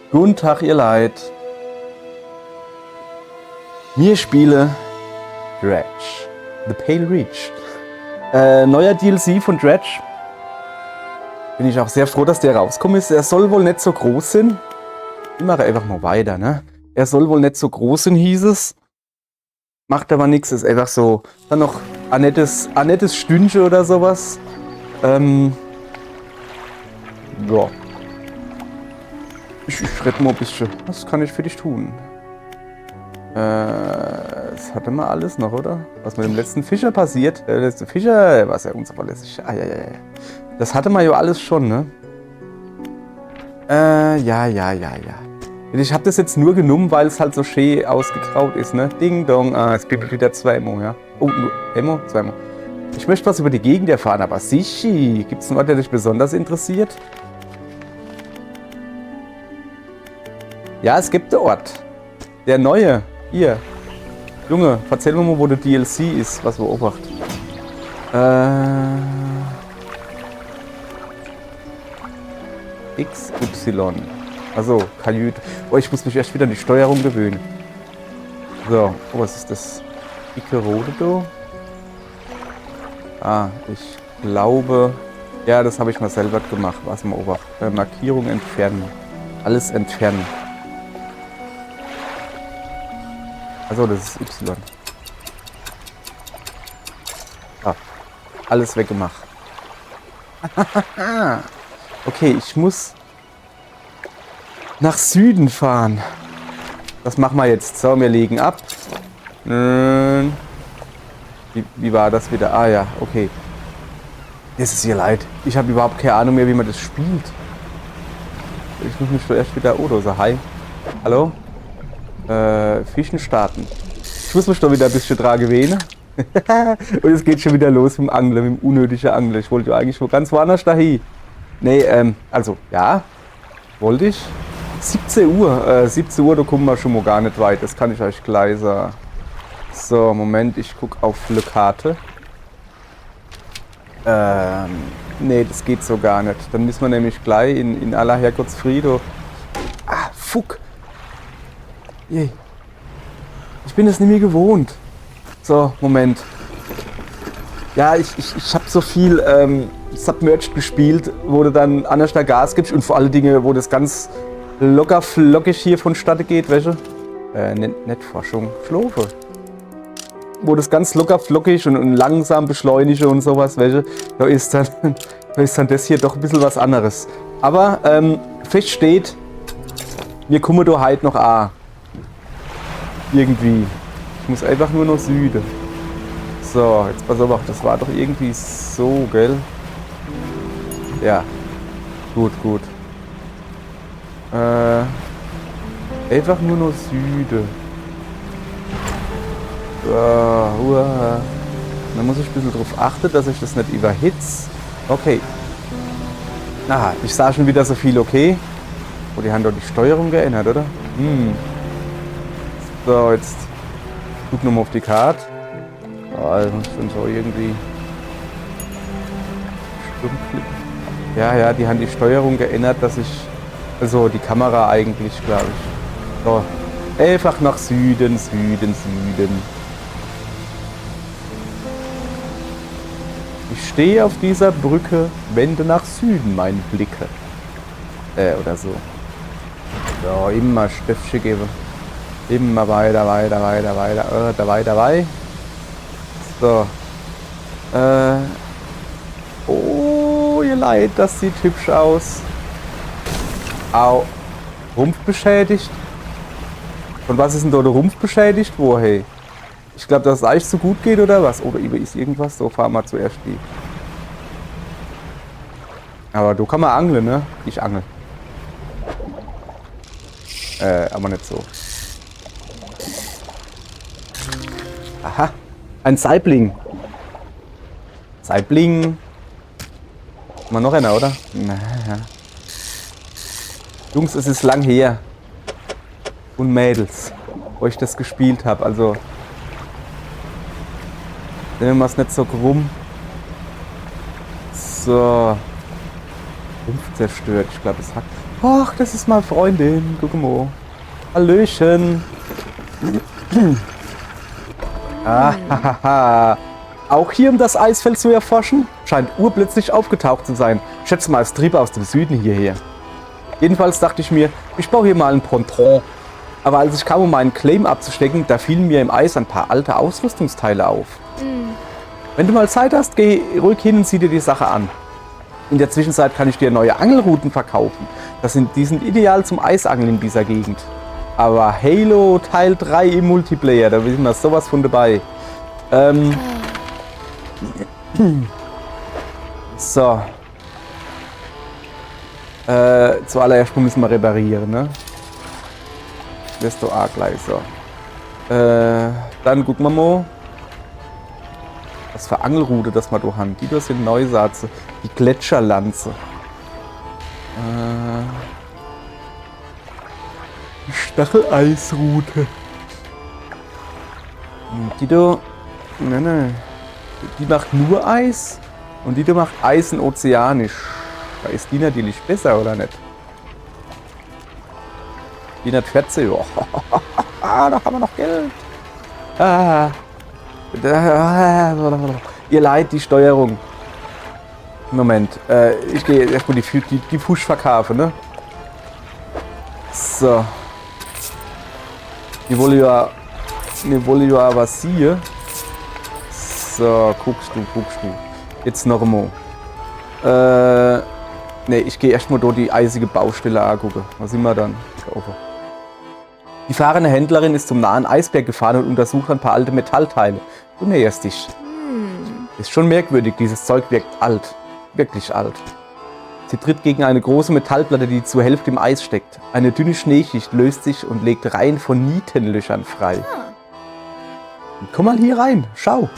Guten Tag, ihr Leid. Wir spielen Dredge. The Pale Reach. Neuer DLC von Dredge. Bin ich auch sehr froh, dass der rausgekommen ist. Er soll wohl nicht so groß sein. Ich mache einfach mal weiter, ne? Er soll wohl nicht so groß sein, hieß es. Macht aber nichts, ist einfach so. Dann noch ein nettes Stündchen oder sowas. Ja. Ich rede mal ein bisschen. Was kann ich für dich tun? Das hatte man alles noch, oder? Was mit dem letzten Fischer passiert. Der letzte Fischer war sehr unzuverlässig. Das hatte man ja alles schon, ne? Ja. Ich habe das jetzt nur genommen, weil es halt so schön ausgegraut ist, ne? Ding dong. Es bibbelt wieder zweimal, ja. Oh, nur einmal? Zweimal. Ich möchte was über die Gegend erfahren, aber sicher. Gibt es einen Ort, der dich besonders interessiert? Ja, es gibt einen Ort. Der neue. Hier. Junge, erzähl mir mal, wo der DLC ist, was beobachtet. XY. Also, Kajüte. Oh, ich muss mich erst wieder an die Steuerung gewöhnen. So, oh, was ist das? Dicke Rode da? Ich glaube... Ja, das habe ich mal selber gemacht. Was mal beobachtet. Markierung entfernen. Alles entfernen. Also, das ist Y. Alles weggemacht. Okay, ich muss nach Süden fahren. Das machen wir jetzt. So, wir legen ab. Wie war das wieder? Ah ja, okay. Es ist hier leid. Ich habe überhaupt keine Ahnung mehr, wie man das spielt. Ich muss mich erst wieder... Oh, da ist er. Hi. Hallo? Fischen starten. Ich muss mich doch wieder ein bisschen dran gewöhnen. Und es geht schon wieder los mit dem Angeln, mit dem unnötigen Angeln. Ich wollte ja eigentlich wo ganz woanders dahin. Nee, also, ja, wollte ich. 17 Uhr. 17 Uhr, da kommen wir schon mal gar nicht weit. Das kann ich euch gleich sagen. So, Moment, ich gucke auf die Karte. Nee, das geht so gar nicht. Dann müssen wir nämlich gleich in aller Herrgottsfriede. Fuck. Yay. Ich bin es nicht mehr gewohnt. So, Moment. Ja, ich habe so viel Submerged gespielt, wo du dann anders da Gas gibst und vor allen Dingen, wo das ganz locker flockig hier vonstatten geht, welche? Nicht Forschung, Schlafe. Wo das ganz locker flockig und langsam beschleunige und sowas, welche? Da ist dann das hier doch ein bisschen was anderes. Aber fest steht, wir kommen da halt noch an. Irgendwie. Ich muss einfach nur noch Süden. So, jetzt pass auf, das war doch irgendwie so, gell? Ja. Gut. Einfach nur noch Süden. Da muss ich ein bisschen drauf achten, dass ich das nicht überhitze. Okay. Aha, ich sah schon wieder so viel okay. Oh, die haben doch die Steuerung geändert, oder? So, jetzt guck nochmal auf die Karte. Das muss schon so irgendwie stumpf klicken. Ja, die haben die Steuerung geändert, dass ich... Also die Kamera eigentlich, glaube ich. So, einfach nach Süden. Ich stehe auf dieser Brücke, wende nach Süden meinen Blicke. Oder so. So, immer Stöpfchen geben. Immer weiter. Dabei. So. Oh, ihr Leid, das sieht hübsch aus. Au. Rumpf beschädigt. Und was ist denn da der Rumpf beschädigt? Wo, hey? Ich glaube, dass es eigentlich so gut geht, oder was? Oder ist irgendwas? So, fahren wir zuerst die. Aber du kann man angeln, ne? Ich angel. Aber nicht so. Aha, ein Saibling. Mal noch einer, oder? Naja. Jungs, es ist lang her. Und Mädels, wo ich das gespielt habe. Also, nehmen wir es nicht so krumm. So. Rumpf zerstört. Ich glaube, es hackt. Ach, das ist meine Freundin. Guck mal. Hallöchen. Ah, auch hier, um das Eisfeld zu erforschen, scheint urplötzlich aufgetaucht zu sein. Schätze mal, es trieb aus dem Süden hierher. Jedenfalls dachte ich mir, ich baue hier mal ein Ponton. Aber als ich kam, um meinen Claim abzustecken, da fielen mir im Eis ein paar alte Ausrüstungsteile auf. Wenn du mal Zeit hast, geh ruhig hin und sieh dir die Sache an. In der Zwischenzeit kann ich dir neue Angelrouten verkaufen. Die sind ideal zum Eisangeln in dieser Gegend. Aber Halo Teil 3 im Multiplayer, da sind wir sowas von dabei. So. Zuallererst müssen wir reparieren, ne? Wirst du auch gleich so. Dann gucken wir mal. Was für Angelrute das wir da haben. Die da sind Neusatze. Die Gletscherlanze. Die Stacheleisroute. Die da. Ne. Die macht nur Eis. Und die da macht Eis und ozeanisch. Da ist die natürlich besser, oder nicht? Die hat 14. Oh, da haben wir noch Geld. Ihr leid, die Steuerung. Moment. Ich gehe erstmal die Push verkaufen, ne? So. Die wollen ja was hier. So, guckst du. Jetzt noch einmal. Ne, ich gehe erstmal durch die eisige Baustelle angucken. Was sind wir dann? Die fahrende Händlerin ist zum nahen Eisberg gefahren und untersucht ein paar alte Metallteile. Du näherst dich. Ist schon merkwürdig, dieses Zeug wirkt alt. Wirklich alt. Sie tritt gegen eine große Metallplatte, die zur Hälfte im Eis steckt. Eine dünne Schneeschicht löst sich und legt Reihen von Nietenlöchern frei. Komm mal hier rein, schau.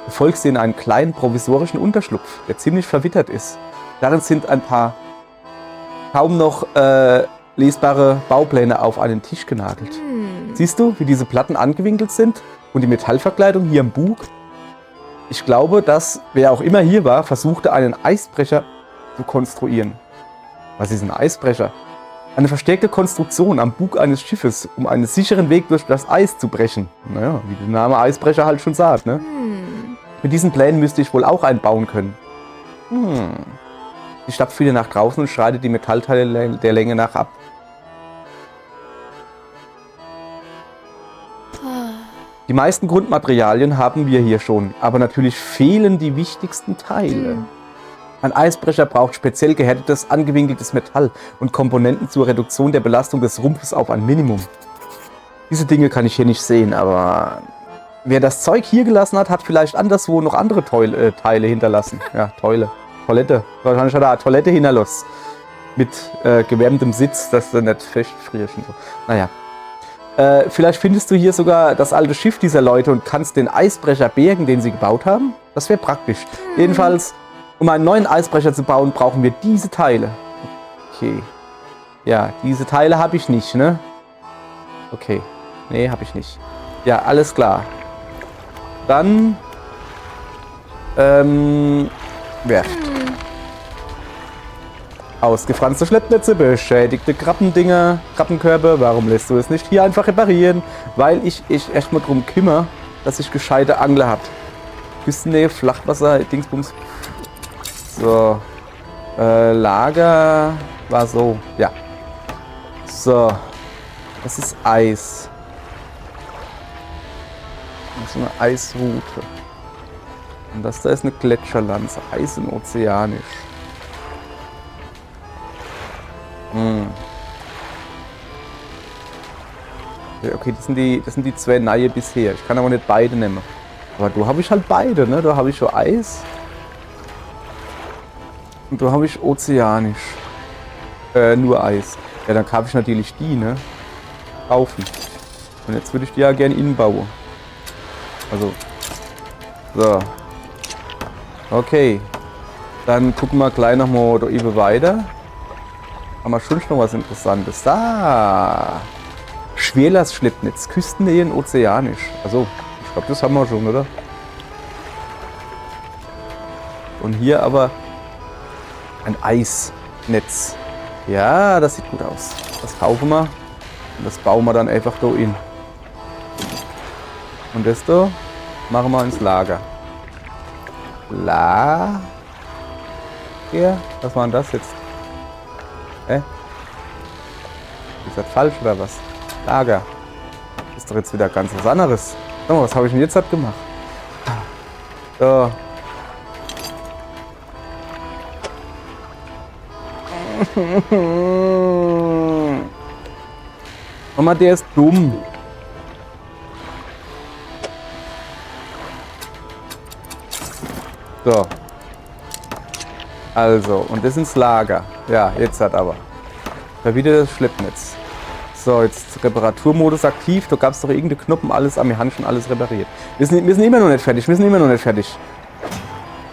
Du folgst ihr in einen kleinen provisorischen Unterschlupf, der ziemlich verwittert ist. Darin sind ein paar kaum noch lesbare Baupläne auf einen Tisch genagelt. Siehst du, wie diese Platten angewinkelt sind und die Metallverkleidung hier im Bug? Ich glaube, dass, wer auch immer hier war, versuchte, einen Eisbrecher zu konstruieren. Was ist ein Eisbrecher? Eine versteckte Konstruktion am Bug eines Schiffes, um einen sicheren Weg durch das Eis zu brechen. Naja, wie der Name Eisbrecher halt schon sagt, ne? Mit diesen Plänen müsste ich wohl auch einen bauen können. Sie stapft wieder nach draußen und schneidet die Metallteile der Länge nach ab. Die meisten Grundmaterialien haben wir hier schon, aber natürlich fehlen die wichtigsten Teile. Ein Eisbrecher braucht speziell gehärtetes, angewinkeltes Metall und Komponenten zur Reduktion der Belastung des Rumpfes auf ein Minimum. Diese Dinge kann ich hier nicht sehen, aber wer das Zeug hier gelassen hat, hat vielleicht anderswo noch andere Teile hinterlassen. Ja, Toilette. Wahrscheinlich hat er eine Toilette hinterlassen. Mit gewärmtem Sitz, dass du nicht festfrierst. So. Naja. Vielleicht findest du hier sogar das alte Schiff dieser Leute und kannst den Eisbrecher bergen, den sie gebaut haben. Das wäre praktisch. Jedenfalls, um einen neuen Eisbrecher zu bauen, brauchen wir diese Teile. Okay. Ja, diese Teile habe ich nicht, ne? Okay. Nee, habe ich nicht. Ja, alles klar. Dann Werft. Ausgefranste Schleppnetze, beschädigte Krabbenkörbe. Warum lässt du es nicht hier einfach reparieren? Weil ich erstmal drum kümmere, dass ich gescheite Angler habe. Küstennähe, Flachwasser, Dingsbums. So. Lager war so. Ja. So. Das ist Eis. Das ist eine Eisroute. Und das da ist eine Gletscherlanze. Eis und ozeanisch. Okay, das sind die zwei neue bisher. Ich kann aber nicht beide nehmen. Aber da habe ich halt beide, ne? Da habe ich schon Eis. Und da habe ich ozeanisch. Nur Eis. Ja, dann kaufe ich natürlich die, ne? Kaufen. Und jetzt würde ich die ja gerne innen bauen. Also. So. Okay. Dann gucken wir gleich nochmal da eben weiter. Haben wir schon noch was Interessantes. Da! Schwerlast Schleppnetz, Küstennähe und ozeanisch. Also, ich glaube, das haben wir schon, oder? Und hier aber ein Eisnetz. Ja, das sieht gut aus. Das kaufen wir. Und das bauen wir dann einfach da in. Und das da machen wir ins Lager. Hier, was war denn das jetzt? Ist das falsch oder was? Lager. Ist doch jetzt wieder ganz was anderes. Oh, was habe ich denn jetzt halt gemacht? So. Mama, der ist dumm. So. Also, und das ins Lager. Ja, jetzt hat aber. Da wieder das Schleppnetz. So, jetzt Reparaturmodus aktiv. Da gab es doch irgendeine Knoppen, alles am Hand schon alles repariert. Wir sind immer noch nicht fertig.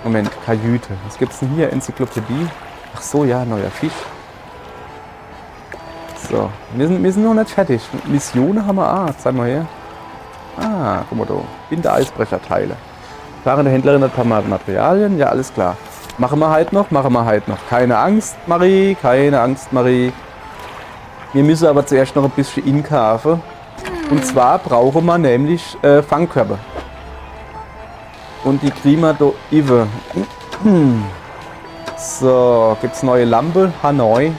Moment, Kajüte. Was gibt's denn hier? Enzyklopädie. Ach so, ja, neuer Fisch. So, wir sind noch nicht fertig. Missionen haben wir. Zeig mal her. Guck mal da. Binde-Eisbrecherteile. Fahrende Händlerin hat ein paar Materialien. Ja, alles klar. Machen wir halt noch. Keine Angst, Marie. Wir müssen aber zuerst noch ein bisschen inkaufen. Und zwar brauchen wir nämlich Fangkörper. Und die kriegen wir da Ive. So, gibt's neue Lampe? Hanoi.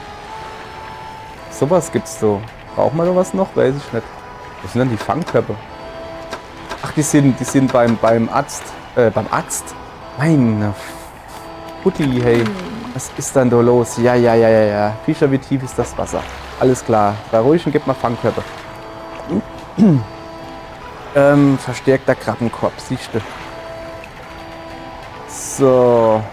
Sowas gibt's so. Brauchen wir da was noch? Weiß ich nicht. Was sind denn die Fangkörper? Ach, die sind beim Arzt. Beim Arzt? Meine Putti, hey. Was ist denn da los? Ja. Fischer, wie tief ist das Wasser? Alles klar. Bei ruhig und gib mal Fangkörper. Verstärkter Krabbenkorb, siehst du. So.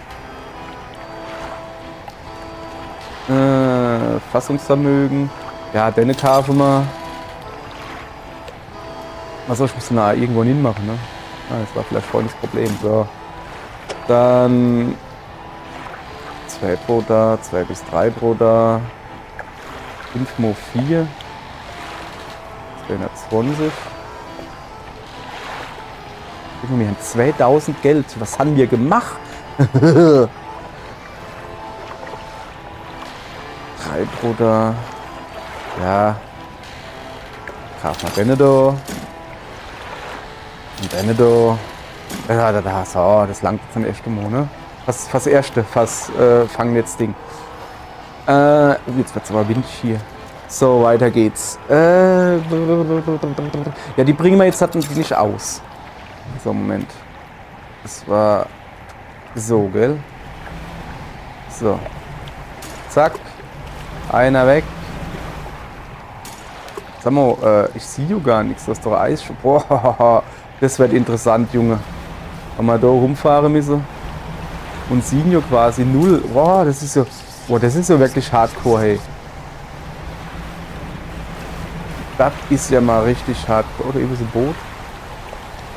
Fassungsvermögen. Ja, den kaufen wir. Achso, ich muss da irgendwo hin machen, ne? Das war vielleicht vorhin das Problem. So. Dann 2 pro da, 2 bis 3 pro da. 5 mal 4. 220. Wir haben 2000 Geld. Was haben wir gemacht? 3 pro da. Ja. Kaufen wir Benedor. Und Benedor. Ja, so, das langt jetzt am ersten Monat. Fast erste, fangen jetzt Ding. Jetzt wird's aber windig hier. So, weiter geht's. Ja, die bringen wir jetzt natürlich aus. So, Moment. Das war so, gell? So. Zack. Einer weg. Sag mal, ich sehe ja gar nichts. Das ist doch Eis. Boah, das wird interessant, Junge. Wenn wir da rumfahren müssen. Und sehen ja quasi null. Boah, das ist ja wirklich hardcore, hey. Das ist ja mal richtig hardcore. Oder eben so ein Boot.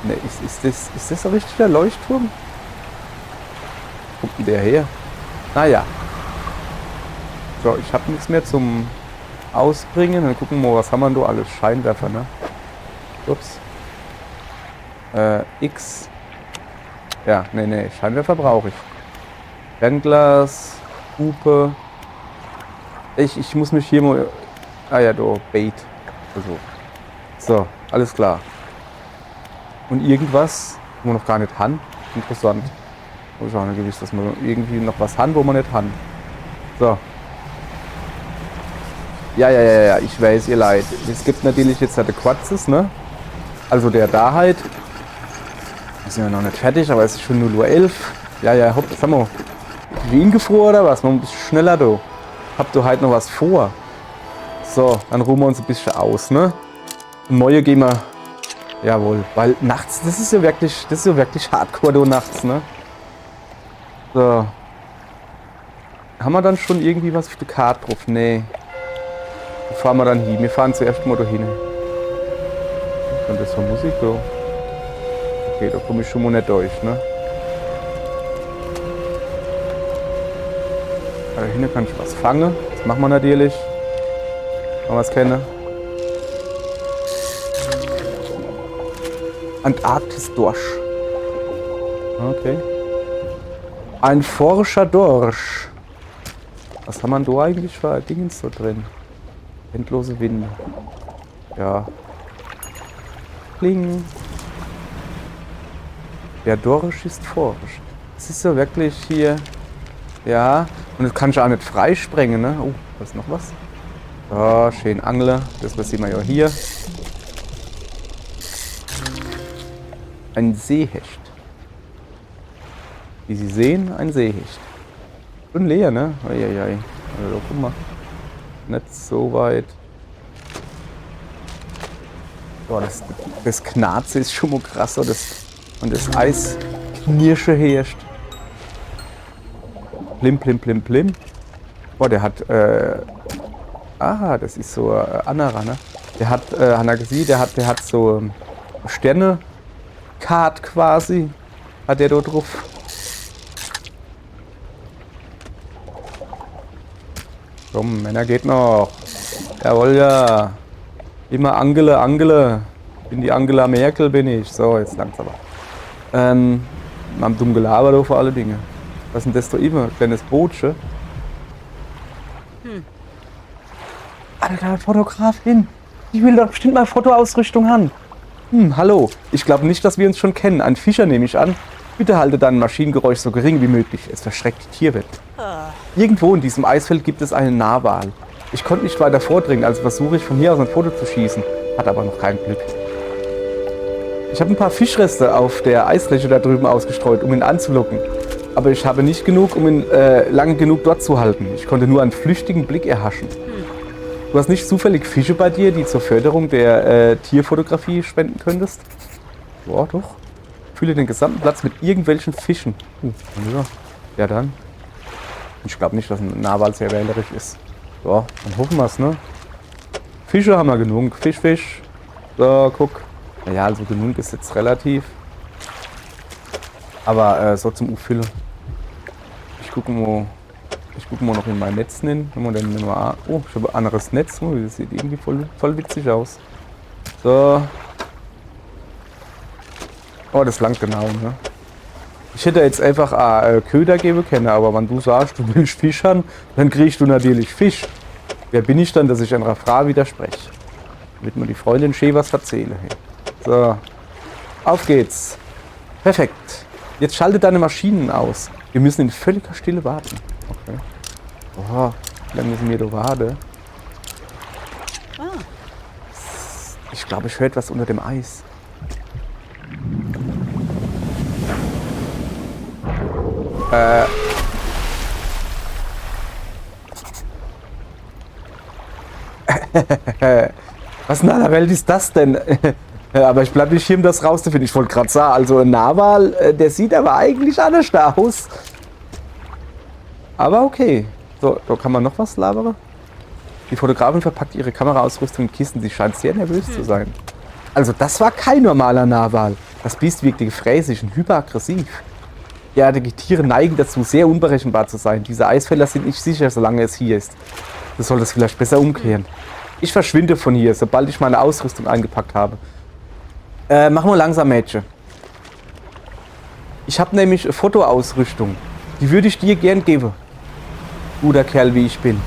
Ne, ist das ein richtiger Leuchtturm? Wo kommt denn der her? Naja. So, ich habe nichts mehr zum Ausbringen. Dann gucken wir mal, was haben wir denn da alles? Scheinwerfer, ne? Ups. X. Ja, ne, Scheinwerfer brauche ich. Brennglas, Hupe. Ich muss mich hier mal... Ah ja, da, Bait. Also. So, alles klar. Und irgendwas, wo wir noch gar nicht haben. Interessant. Habe ich auch nicht gewusst, dass wir irgendwie noch was haben, wo wir nicht haben. So. Ja, ich weiß, ihr Leid. Es gibt natürlich jetzt halt Quatzes, ne? Also der da halt. Wir sind ja noch nicht fertig, aber es ist schon 0:11 Uhr. Ja, hopp, sag mal. Wien gefroren oder was? Mal ein bisschen schneller, du. Habt du halt noch was vor? So, dann ruhen wir uns ein bisschen aus, ne? Und neue gehen wir. Jawohl, weil nachts, das ist ja wirklich hardcore, du nachts, ne? So. Haben wir dann schon irgendwie was auf der Karte drauf? Nee. Wo fahren wir dann hin? Wir fahren zuerst mal da hin. Was ist das für Musik, da? Okay, da komme ich schon mal nicht durch, ne? Da hinten kann ich was fangen. Das machen wir natürlich. Wenn wir es kennen. Antarktis-Dorsch. Okay. Ein Forscher-Dorsch. Was haben wir denn da eigentlich für Dingens so drin? Endlose Winde. Ja. Kling. Der Dorisch ist forisch. Das ist so wirklich hier. Ja. Und das kann ich auch nicht freisprengen, ne? Oh, da ist noch was. So, schön Angler. Das sehen wir ja hier. Ein Seehecht. Wie Sie sehen, ein Seehecht. Schon leer, ne? Eieiei. Also, guck mal. Nicht so weit. Boah, das Knarze ist schon mal krasser. Und das Eis knirsche herrscht. Plim, plim, plim, plim. Boah, der hat, aha, das ist so Anara, ne? Der hat, Hanagasi, der hat so Sterne-Card quasi. Hat der da drauf. Komm, Männer, geht noch. Jawohl, ja. Immer Angela, Angela. Bin die Angela Merkel, bin ich. So, jetzt langsam. Am dumm Gelaber da vor alle Dinge. Was ist denn das da immer? Kleines Bootchen. Alter, Fotografin. Ich will doch bestimmt mal Fotoausrüstung haben. Hallo. Ich glaube nicht, dass wir uns schon kennen. Ein Fischer nehme ich an. Bitte halte dein Maschinengeräusch so gering wie möglich. Es verschreckt die Tierwelt. Irgendwo in diesem Eisfeld gibt es einen Narwal. Ich konnte nicht weiter vordringen, also versuche ich von hier aus ein Foto zu schießen. Hat aber noch kein Glück. Ich habe ein paar Fischreste auf der Eisfläche da drüben ausgestreut, um ihn anzulocken. Aber ich habe nicht genug, um ihn lange genug dort zu halten. Ich konnte nur einen flüchtigen Blick erhaschen. Du hast nicht zufällig Fische bei dir, die zur Förderung der Tierfotografie spenden könntest? Ja, doch. Fülle den gesamten Platz mit irgendwelchen Fischen. Ja dann. Ich glaube nicht, dass ein Narwal sehr wählerisch ist. So, dann hoffen wir es, ne? Fische haben wir genug. Fisch, Fisch. So, guck. Naja, also genug ist jetzt relativ. Aber so zum Auffüllen. Ich gucke mal noch in mein Netz hin. Oh, ich habe ein anderes Netz. Oh, das sieht irgendwie voll witzig aus. So. Oh, das langt genau, ne? Ich hätte jetzt einfach Köder geben können, aber wenn du sagst, du willst Fisch haben, dann kriegst du natürlich Fisch. Wer bin ich dann, dass ich einer Frau widerspreche? Damit mir die Freundin schön was erzähle. So, auf geht's. Perfekt. Jetzt schalte deine Maschinen aus. Wir müssen in völliger Stille warten. Okay. Oh, wie lange müssen wir da warten? Ich glaube, ich höre etwas unter dem Eis. Was in aller Welt ist das denn? Aber ich bleibe nicht hier, um das rauszufinden. Ich wollte gerade sagen, also ein Narwal, der sieht aber eigentlich anders aus. Aber okay. So, da kann man noch was labern. Die Fotografin verpackt ihre Kameraausrüstung in Kisten. Sie scheint sehr nervös zu sein. Also das war kein normaler Narwal. Das Biest wirkte gefräßig und hyperaggressiv. Derartige Tiere neigen dazu, sehr unberechenbar zu sein. Diese Eisfelder sind nicht sicher, solange es hier ist. Du solltest vielleicht besser umkehren. Ich verschwinde von hier, sobald ich meine Ausrüstung eingepackt habe. Mach mal langsam, Mädchen. Ich habe nämlich Fotoausrüstung. Die würde ich dir gern geben. Guter Kerl, wie ich bin.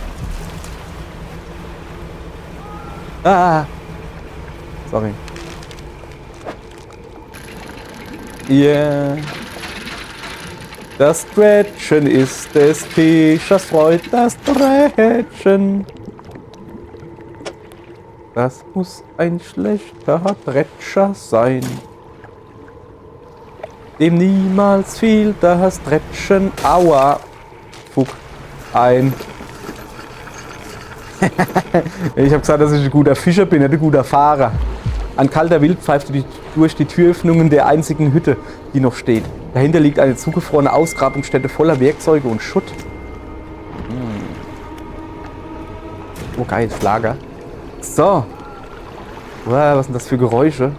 Sorry. Yeah. Das Dretchen ist des Fischers Freud, das Dretchen. Das muss ein schlechter Drescher sein, dem niemals fiel das Dretchen, aua, Fug, ein. Ich habe gesagt, dass ich ein guter Fischer bin, nicht ein guter Fahrer. Ein kalter Wind pfeift durch die Türöffnungen der einzigen Hütte, die noch steht. Dahinter liegt eine zugefrorene Ausgrabungsstätte voller Werkzeuge und Schutt. Oh geil, das Lager. So. Wow, was sind das für Geräusche?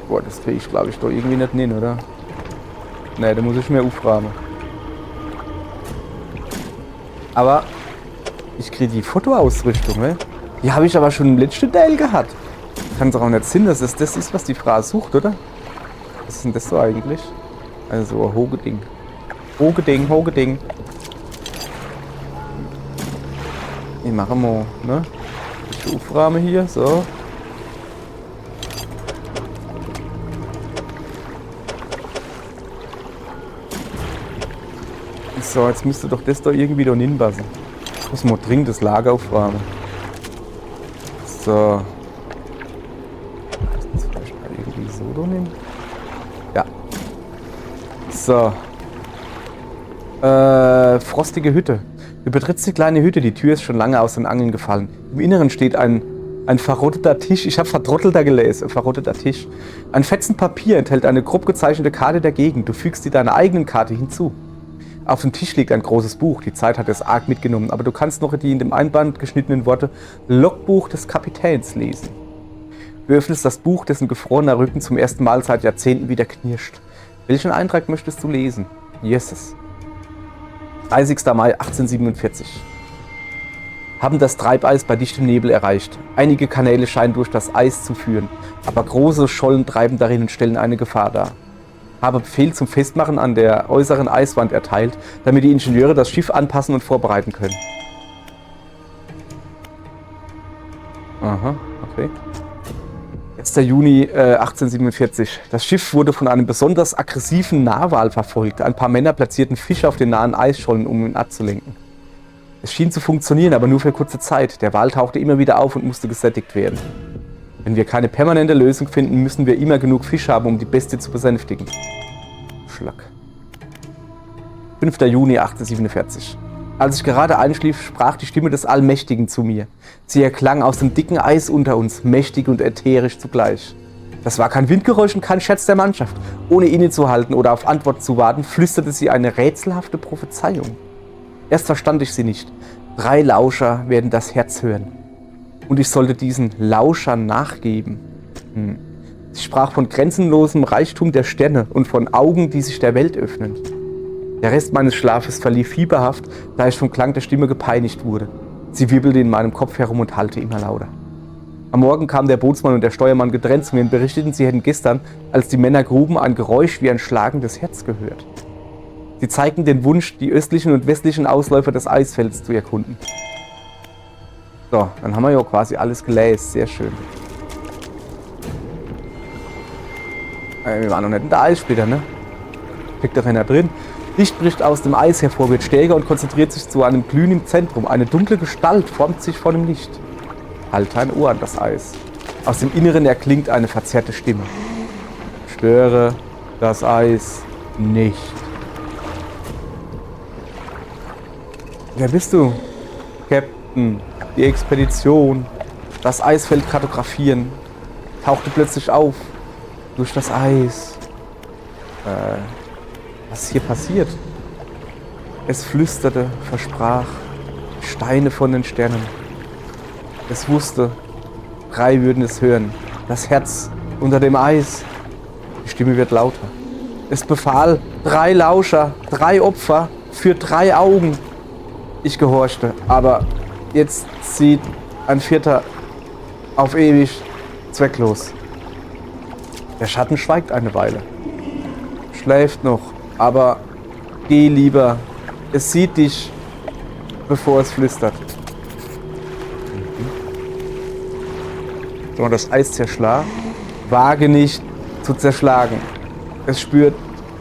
Boah, das kriege ich glaube ich doch irgendwie nicht hin, oder? Ne, da muss ich mehr aufräumen. Aber ich kriege die Fotoausrüstung, ne? Die habe ich aber schon im letzten Teil gehabt. Kann es auch nicht Sinn, dass das ist, was die Frau sucht, oder? Was ist denn das so eigentlich? Also so ein hohes Ding. Hogeding, Hogeding. Ich mache mal, ne? Die Aufrahmen hier, so. So, jetzt müsste doch das da irgendwie da hinpassen. Ich muss mal dringend das Lager aufwärmen. So. Das vielleicht mal irgendwie so da nehmen. Ja. So. Frostige Hütte. Du betrittst die kleine Hütte, die Tür ist schon lange aus den Angeln gefallen. Im Inneren steht ein verrotteter Tisch. Ich habe vertrottelter gelesen. Verrotteter Tisch. Ein Fetzen Papier enthält eine grob gezeichnete Karte der Gegend. Du fügst dir deine eigenen Karte hinzu. Auf dem Tisch liegt ein großes Buch. Die Zeit hat es arg mitgenommen, aber du kannst noch die in dem Einband geschnittenen Worte Logbuch des Kapitäns lesen. Du öffnest das Buch, dessen gefrorener Rücken zum ersten Mal seit Jahrzehnten wieder knirscht. Welchen Eintrag möchtest du lesen? Jesus. 30. Mai 1847. Haben das Treibeis bei dichtem Nebel erreicht. Einige Kanäle scheinen durch das Eis zu führen, aber große Schollen treiben darin und stellen eine Gefahr dar. Habe Befehl zum Festmachen an der äußeren Eiswand erteilt, damit die Ingenieure das Schiff anpassen und vorbereiten können. Aha, okay. 1. Juni 1847. Das Schiff wurde von einem besonders aggressiven Narwal verfolgt. Ein paar Männer platzierten Fische auf den nahen Eisschollen, um ihn abzulenken. Es schien zu funktionieren, aber nur für kurze Zeit. Der Wal tauchte immer wieder auf und musste gesättigt werden. Wenn wir keine permanente Lösung finden, müssen wir immer genug Fisch haben, um die Bestie zu besänftigen. Schlag. 5. Juni 1847. Als ich gerade einschlief, sprach die Stimme des Allmächtigen zu mir. Sie erklang aus dem dicken Eis unter uns, mächtig und ätherisch zugleich. Das war kein Windgeräusch und kein Scherz der Mannschaft. Ohne innezuhalten oder auf Antwort zu warten, flüsterte sie eine rätselhafte Prophezeiung. Erst verstand ich sie nicht. 3 Lauscher werden das Herz hören. Und ich sollte diesen Lauschern nachgeben. Sie sprach von grenzenlosem Reichtum der Sterne und von Augen, die sich der Welt öffnen. Der Rest meines Schlafes verlief fieberhaft, da ich vom Klang der Stimme gepeinigt wurde. Sie wirbelte in meinem Kopf herum und hallte immer lauter. Am Morgen kamen der Bootsmann und der Steuermann getrennt zu mir und berichteten, sie hätten gestern, als die Männer gruben, ein Geräusch wie ein schlagendes Herz gehört. Sie zeigten den Wunsch, die östlichen und westlichen Ausläufer des Eisfelds zu erkunden. So, dann haben wir ja quasi alles gelesen. Sehr schön. Wir waren noch nicht in der Eissplitter, ne? Steckt doch einer drin. Licht bricht aus dem Eis hervor, wird stärker und konzentriert sich zu einem Glühen im Zentrum. Eine dunkle Gestalt formt sich vor dem Licht. Halte ein Ohr an das Eis. Aus dem Inneren erklingt eine verzerrte Stimme. Störe das Eis nicht. Wer bist du? Captain, die Expedition, das Eisfeld kartografieren, tauchte plötzlich auf, durch das Eis. Was ist hier passiert? Es flüsterte, versprach, Steine von den Sternen. Es wusste, 3 würden es hören, das Herz unter dem Eis. Die Stimme wird lauter. Es befahl, 3 Lauscher, 3 Opfer für 3 Augen. Ich gehorchte, aber jetzt zieht ein 4. auf ewig zwecklos. Der Schatten schweigt eine Weile. Schläft noch, aber geh lieber. Es sieht dich, bevor es flüstert. So, das Eis zerschlagen. Wage nicht zu zerschlagen. Es spürt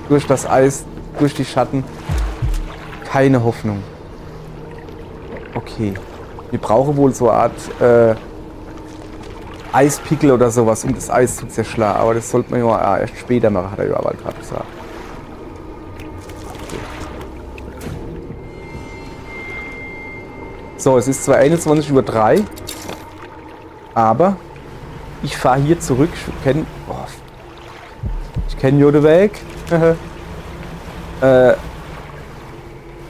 durch das Eis, durch die Schatten keine Hoffnung. Okay. Wir brauchen wohl so eine Art Eispickel oder sowas, um das Eis zu zerschlagen. Aber das sollte man ja erst später machen, hat er ja bald gerade gesagt. Okay. So, es ist zwar 21:03 Uhr, aber ich fahre hier zurück. Ich kenne ja den Weg.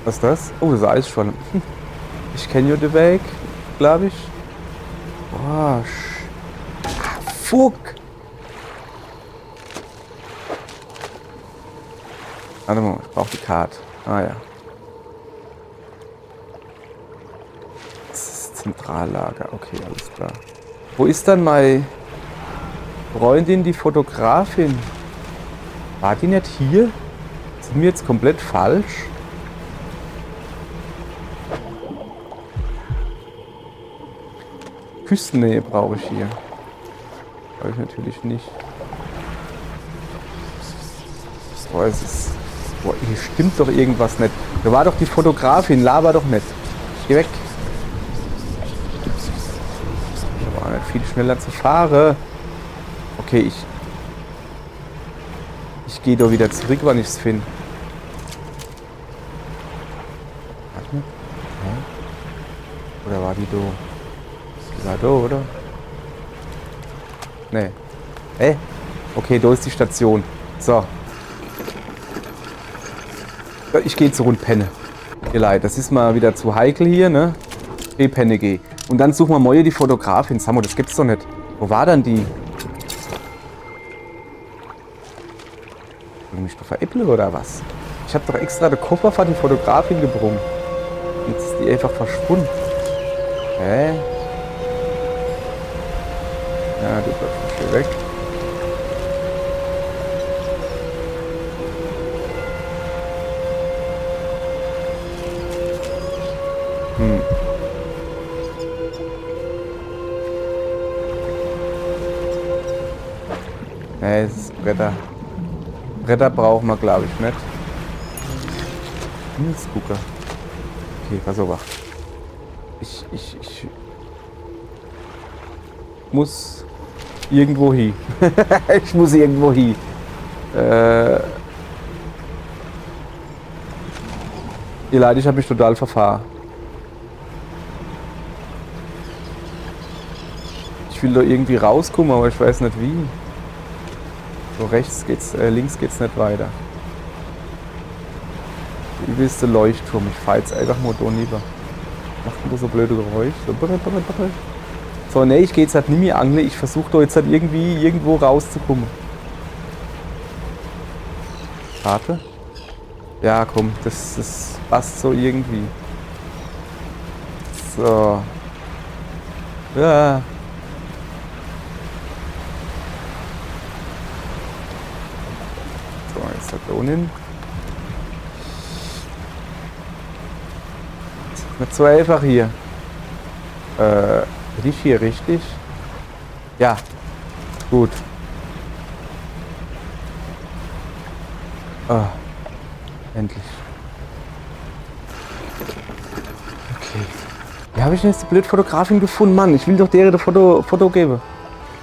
Was ist das? Oh, das ist Eis schon. Ich kenne ja den Weg, glaube ich. Oh, fuck. Warte mal, ich brauche die Karte. Ah ja. Das ist Zentrallager. Okay, alles klar. Wo ist dann meine Freundin, die Fotografin? War die nicht hier? Sind wir jetzt komplett falsch? Küstennähe brauche ich hier. Brauche ich natürlich nicht. Boah, es ist... Boah, hier stimmt doch irgendwas nicht. Da war doch die Fotografin, laber doch nicht. Geh weg. Da war nicht viel schneller zu fahren. Okay, ich gehe doch wieder zurück, wann ich es finde. Warte. Ja. Oder war die do? Die war do, oder? Nee. Okay, da ist die Station. So. Ich gehe zur Rundpenne. Ihr Leid, das ist mal wieder zu heikel hier, ne? Penne geh. Und dann suchen wir mal die Fotografin. Samo, das gibt's doch nicht. Wo war dann die? Will mich doch veräppeln oder was? Ich habe doch extra den Koffer von die Fotografin gebrungen. Jetzt ist die einfach verschwunden. Hä? Ja, du bleibst schon weg. Nee, es ist Bretter. Bretter brauchen wir, glaube ich, nicht. Himmelsgucker. Okay, pass auf. Ich muss irgendwo hin. Ich muss irgendwo hin. Ihr Leid, ich habe mich total verfahren. Ich will da irgendwie rauskommen, aber ich weiß nicht wie. So rechts geht's, links geht's nicht weiter. Der übelste Leuchtturm. Ich fahr jetzt einfach mal da rüber. Macht denn da so blöde Geräusche? So, so, ne, ich gehe jetzt halt nicht mehr angeln. Ich versuche da jetzt halt irgendwie irgendwo rauszukommen. Warte. Ja, komm, das passt so irgendwie. So. Ja. So, jetzt da unten. Nicht so einfach hier. Bin ich hier richtig? Ja. Gut. Ah. Endlich. Okay. Wie habe ich denn jetzt die blöde Fotografin gefunden? Mann, ich will doch deren Foto geben.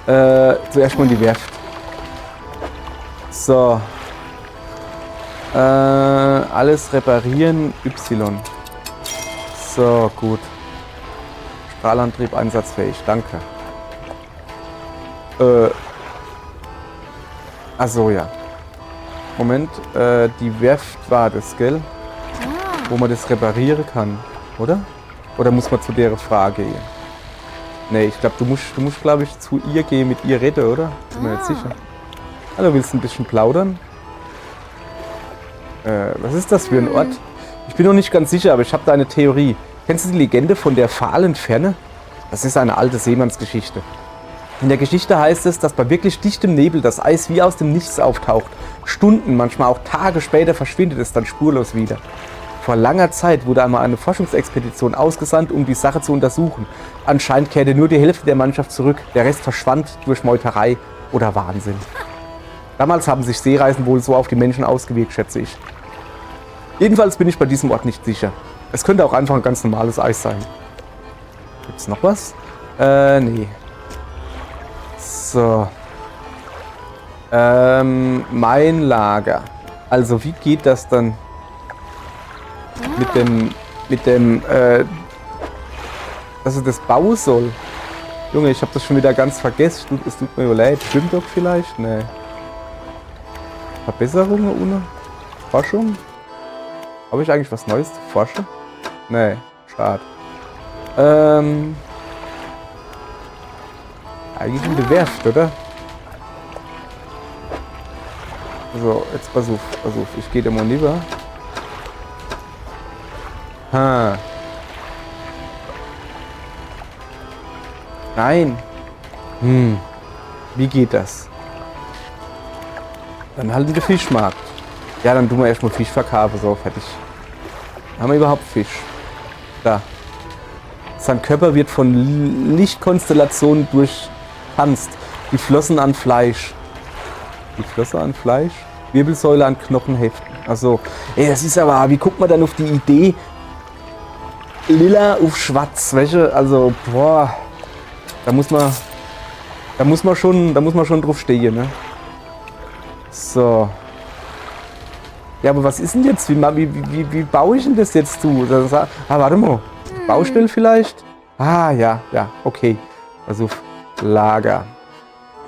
Zuerst mal in die Werft. So. Alles reparieren. Y. So, gut. Strahlantrieb einsatzfähig. Danke. Ach so, ja. Moment, die Werft war das, gell? Wo man das reparieren kann, oder? Oder muss man zu der Frage gehen? Nee, ich glaube, du musst glaube ich, zu ihr gehen, mit ihr reden, oder? Bin mir nicht sicher. Hallo, willst du ein bisschen plaudern? Was ist das für ein Ort? Ich bin noch nicht ganz sicher, aber ich habe da eine Theorie. Kennst du die Legende von der fahlen Ferne? Das ist eine alte Seemannsgeschichte. In der Geschichte heißt es, dass bei wirklich dichtem Nebel das Eis wie aus dem Nichts auftaucht. Stunden, manchmal auch Tage später verschwindet es dann spurlos wieder. Vor langer Zeit wurde einmal eine Forschungsexpedition ausgesandt, um die Sache zu untersuchen. Anscheinend kehrte nur die Hälfte der Mannschaft zurück. Der Rest verschwand durch Meuterei oder Wahnsinn. Damals haben sich Seereisen wohl so auf die Menschen ausgewirkt, schätze ich. Jedenfalls bin ich bei diesem Ort nicht sicher. Es könnte auch einfach ein ganz normales Eis sein. Gibt's noch was? Nee. So. Mein Lager. Also wie geht das dann mit dem, dass es das bauen soll? Junge, ich habe das schon wieder ganz vergessen. Es tut mir leid. Stimmt doch vielleicht? Nee. Verbesserungen ohne Forschung? Habe ich eigentlich was Neues zu forschen? Nee, schade. Eigentlich eine Werft, oder? So, jetzt pass auf. Ich gehe da mal lieber. Ha. Nein. Wie geht das? Dann halt in den Fischmarkt. Ja, dann tun wir erstmal Fisch verkaufen. So, fertig. Haben wir überhaupt Fisch? Da. Sein Körper wird von Lichtkonstellationen durchtanzt. Die Flossen an Fleisch. Die Flosse an Fleisch? Wirbelsäule an Knochen heften. Also, ey, das ist aber, wie guckt man dann auf die Idee? Lila auf schwarz, welche? Also, boah. Da muss man schon drauf stehen, ne? So. Ja, aber was ist denn jetzt? Wie baue ich denn das jetzt zu? Warte mal. Baustelle vielleicht? Ah, ja, okay. Also Lager.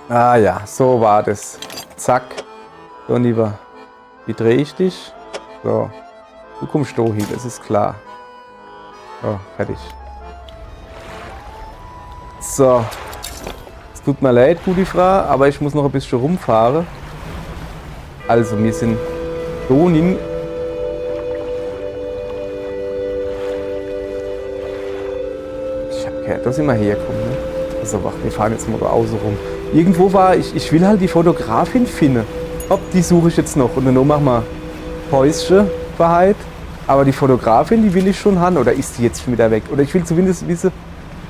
Ah ja, so war das. Zack. So, lieber. Wie drehe ich dich? So. Du kommst da hin, das ist klar. So, fertig. So. Es tut mir leid, gute Frau, aber ich muss noch ein bisschen rumfahren. Also, wir sind Donin. Ich hab gehört, da sind wir hergekommen, ne? Also, wach, wir fahren jetzt mal da außen rum. Irgendwo war ich will halt die Fotografin finden. Ob, die suche ich jetzt noch. Und dann machen wir Päuschen verheit. Aber die Fotografin, die will ich schon haben. Oder ist die jetzt schon wieder weg? Oder ich will zumindest wissen,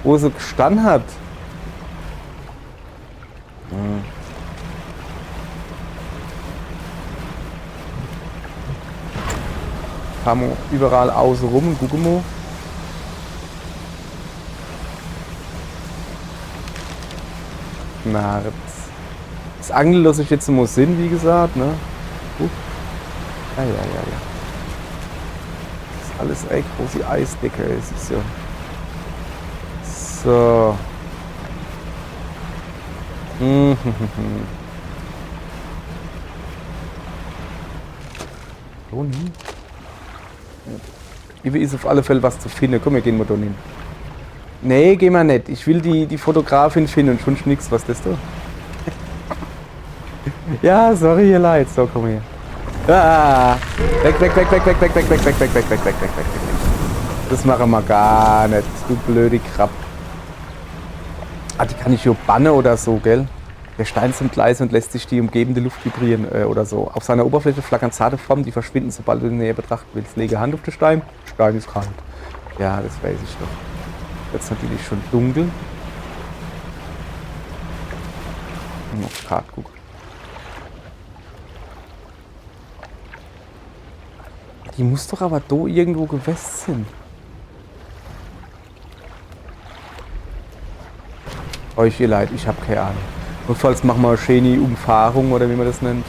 wo sie gestanden hat. Fahren wir überall außen rum und gucken mal. Na, das Angeln lasse ich jetzt mal Sinn, wie gesagt, ne? Ja. Das ist alles echt große Eisdecke, es ist ja. So. Toni? Hier ist auf alle Fälle was zu finden. Komm, wir gehen mal da hin. Nee, gehen wir nicht. Ich will die Fotografin finden und schon nix. Was ist das da? Ja, sorry, ihr Leid. So, komm her. Ah, weg. Das machen wir gar nicht. Du blöde Krab. Ah, die kann ich hier bannen oder so, gell? Der Stein sind leise und lässt sich die umgebende Luft vibrieren oder so. Auf seiner Oberfläche flackern zarte Formen, die verschwinden, sobald du in näher betrachten willst. Lege Hand auf den Stein. Stein ist kalt. Ja, das weiß ich doch. Jetzt natürlich schon dunkel. Und auf die Karte gucken. Die muss doch aber da irgendwo gewesen sein. Euch ihr Leid, ich habe keine Ahnung. Notfalls machen wir eine schöne Umfahrung oder wie man das nennt.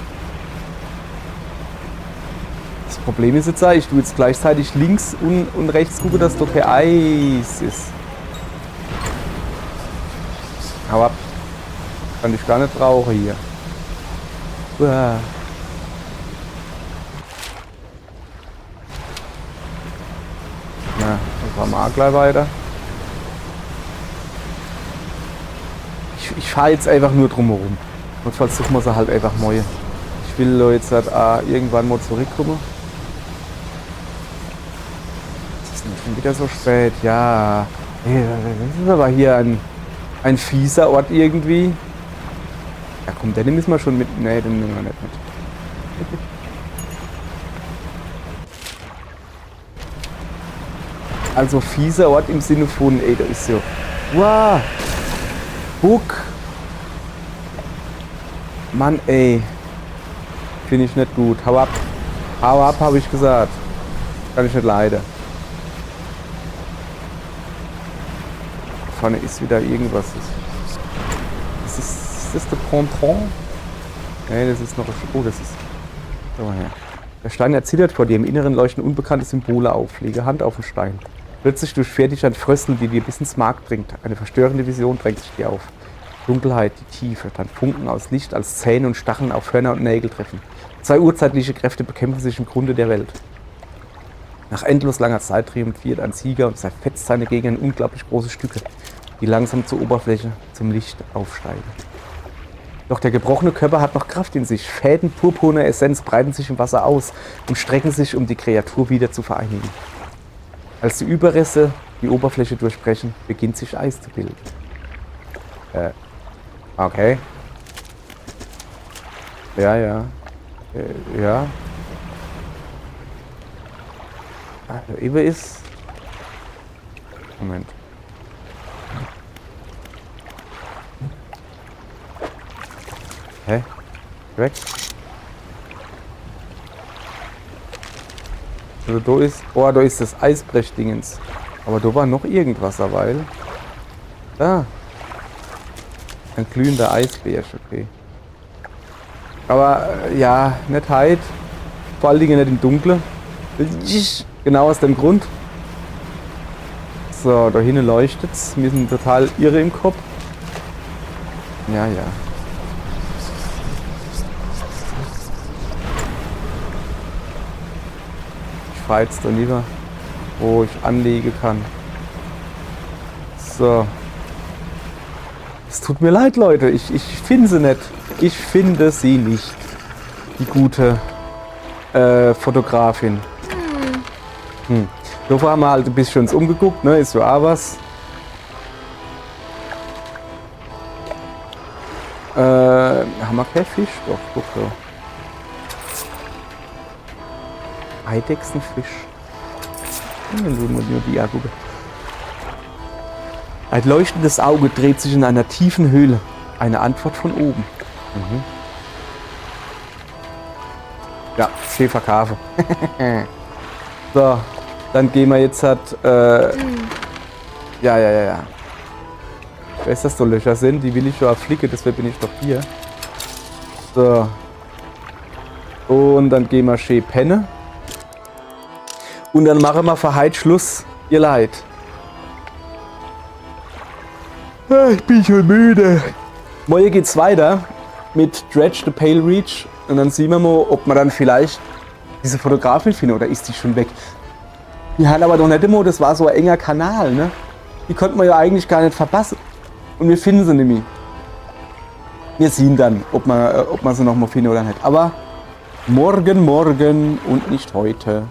Das Problem ist jetzt, ich tue jetzt gleichzeitig links und rechts gucke, dass da kein Eis ist. Hau ab. Kann ich gar nicht brauchen hier. Uah. Na, dann fahren wir auch gleich weiter. Ich fahre jetzt einfach nur drumherum. Notfalls suchen wir sie halt einfach neu. Ich will jetzt halt irgendwann mal zurückkommen. Es ist nicht schon wieder so spät, ja. Das ist aber hier ein fieser Ort irgendwie. Ja komm, den müssen wir schon mit. Ne, den nehmen wir nicht mit. Also fieser Ort im Sinne von, ey, da ist so. Wow! Guck! Mann, ey. Finde ich nicht gut. Hau ab. Hau ab, habe ich gesagt. Kann ich nicht leiden. Vorne ist wieder irgendwas. Ist das der Ponton? Nee, das ist noch. Oh, das ist. So, her. Der Stein erzittert vor dir. Im Inneren leuchten unbekannte Symbole auf. Lege Hand auf den Stein. Plötzlich durchfährt dich ein Frösteln, die dir bis ins Mark dringt. Eine verstörende Vision drängt sich dir auf. Dunkelheit, die Tiefe, dann Funken aus Licht als Zähne und Stacheln auf Hörner und Nägel treffen. Zwei urzeitliche Kräfte bekämpfen sich im Grunde der Welt. Nach endlos langer Zeit triumphiert ein Sieger und zerfetzt seine Gegner in unglaublich große Stücke, die langsam zur Oberfläche, zum Licht aufsteigen. Doch der gebrochene Körper hat noch Kraft in sich. Fäden purpurner Essenz breiten sich im Wasser aus und strecken sich, um die Kreatur wieder zu vereinigen. Als die Überreste die Oberfläche durchbrechen, beginnt sich Eis zu bilden. Okay. Ja. Ja. Der Ewe ist... Moment. Hä? Weg. Also da ist... Oh, da ist das Eisbrechdingens. Aber da war noch irgendwas dabei. Da. Ein glühender Eisbärsch, okay. Aber ja, nicht heute. Vor allen Dingen nicht im Dunkeln. Genau aus dem Grund. So, da hinten leuchtet's. Wir sind total irre im Kopf. Ja, ja. Ich fahre jetzt da lieber, wo ich anlegen kann. So. Es tut mir leid, Leute. Ich finde sie nicht. Ich finde sie nicht. Die gute Fotografin. So haben wir halt ein bisschen uns umgeguckt, ne? Ist so auch was. Haben wir keinen Fisch? Doch, guck so. Eidechsenfisch. Nur die angucken. Ein leuchtendes Auge dreht sich in einer tiefen Höhle. Eine Antwort von oben. Mhm. Ja, Schäferkave. So, dann gehen wir jetzt halt. Ja. Ich weiß, dass da Löcher sind, die will ich schon flicken, deshalb bin ich doch hier. So. Und dann gehen wir schön pennen. Und dann machen wir für heute Schluss, ihr Leid. Ich bin schon müde. Morgen geht's weiter mit Dredge the Pale Reach. Und dann sehen wir mal, ob wir dann vielleicht diese Fotografin finden oder ist die schon weg. Die haben aber doch nicht immer, das war so ein enger Kanal, ne? Die konnten wir ja eigentlich gar nicht verpassen. Und wir finden sie nicht mehr. Wir sehen dann, ob wir sie noch mal finden oder nicht. Aber morgen und nicht heute.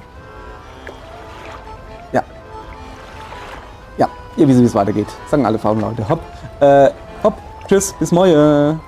Ja. Ja, ihr wisst, wie es weitergeht. Sagen alle faulen Leute. Hopp, hopp, tschüss, bis morgen.